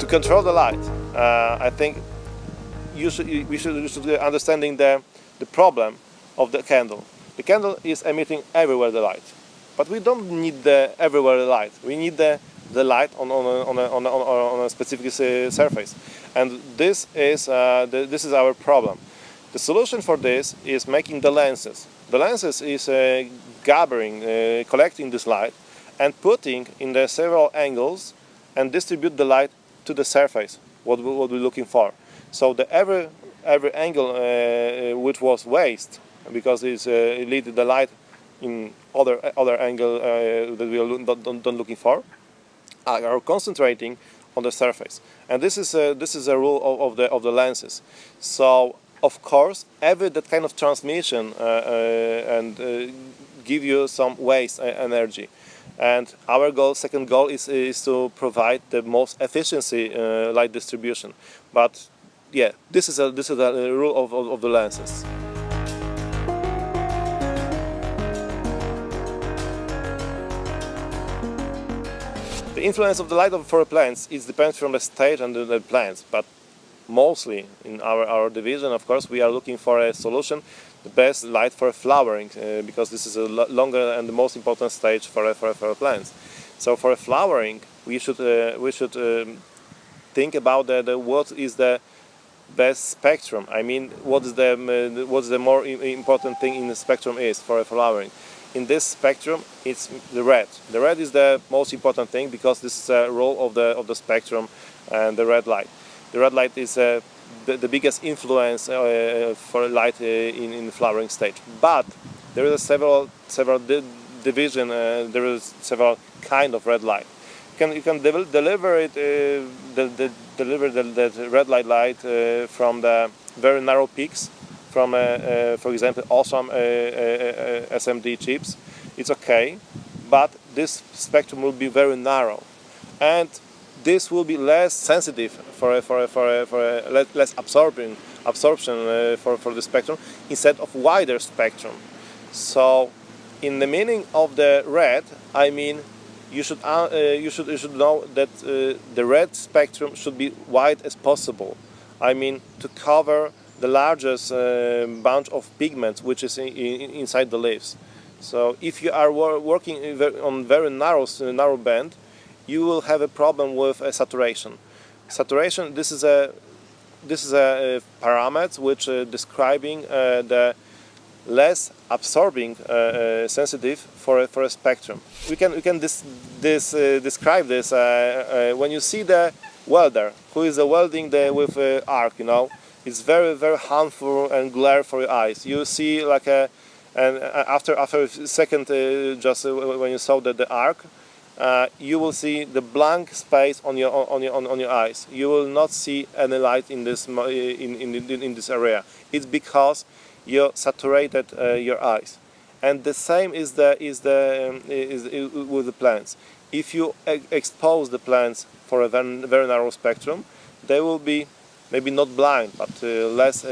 control the light, I think we should understanding the problem of the candle. The candle is emitting everywhere the light, but we don't need the everywhere light. We need the light on a specific surface, and this is our problem. The solution for this is making the lenses. The lenses is gathering, collecting this light, and putting in the several angles and distribute the light to the surface. What we're looking for. So the every angle which was waste, because it lead the light in other angle that we are not looking for, are concentrating on the surface, and this is a rule of the lenses. So of course every that kind of transmission and give you some waste energy, and our second goal is to provide the most efficiency light distribution. But yeah, this is a rule of the lenses. The influence of the light for plants depends from the stage and the plants, but mostly in our division, of course, we are looking for a solution, the best light for flowering, because this is a longer and the most important stage for plants. So for flowering, we should think about what is the best spectrum. I mean, what's the more important thing in the spectrum is for flowering. In this spectrum, it's the red. The red is the most important thing because this is a role of the spectrum and the red light. The red light is the biggest influence for light in flowering stage. But there is several division. There is several kind of red light. You can deliver it deliver the red light from the very narrow peaks. From, for example, awesome SMD chips, it's okay, but this spectrum will be very narrow, and this will be less sensitive for less absorption for the spectrum instead of wider spectrum. So, in the meaning of the red, I mean, you should know that the red spectrum should be wide as possible. I mean, to cover the largest bunch of pigments which is inside the leaves. So if you are working on very narrow band, you will have a problem with saturation. Saturation. This is a parameter which describing the less absorbing sensitive for a spectrum. We can describe this when you see the welder who is welding with arc, you know. It's very harmful and glare for your eyes. You see like and after a second, just when you saw the arc, you will see the blank space on your eyes. You will not see any light in this in this area. It's because you saturated your eyes, and the same is with the plants. If you expose the plants for a very narrow spectrum, they will be maybe not blind, but less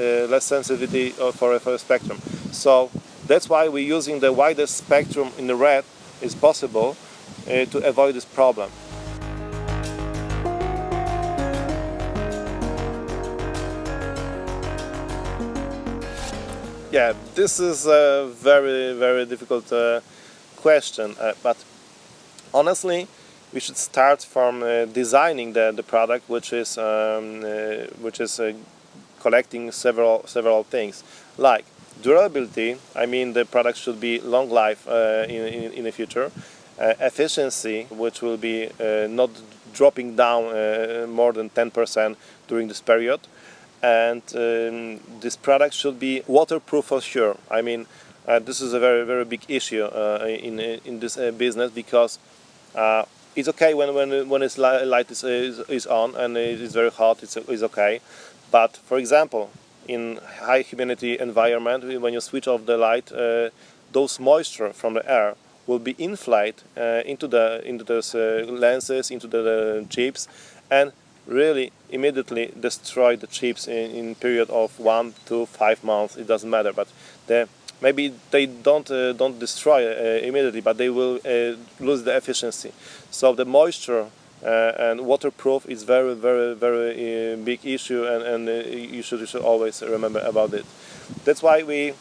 sensitivity for a spectrum. So that's why we're using the widest spectrum in the red is possible to avoid this problem. Yeah, this is a very difficult question, but honestly, we should start from designing the product, which is collecting several things, like durability. I mean, the product should be long life in the future. Efficiency, which will be not dropping down more than 10% during this period, and this product should be waterproof for sure. I mean, this is a very big issue in this business, because it's okay when its light is on and it is very hot. It's okay, but for example, in high humidity environment, when you switch off the light, those moisture from the air will be inflated into those lenses, into the chips, and really immediately destroy the chips in period of 1 to 5 months. It doesn't matter, but maybe they don't destroy immediately, but they will lose the efficiency. So the moisture and waterproof is very big issue, and you should always remember about it. That's why we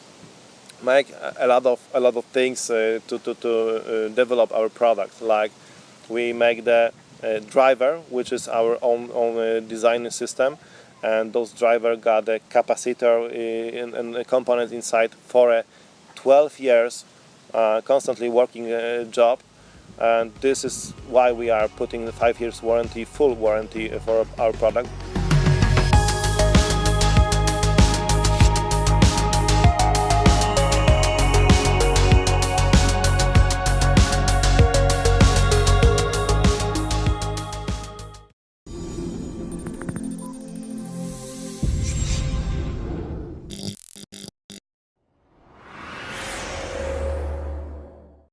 make a lot of things to develop our product. Like we make the driver, which is our own design system, and those driver got a capacitor and a component inside for a 12 years constantly working job. And this is why we are putting the 5 years warranty, full warranty for our product,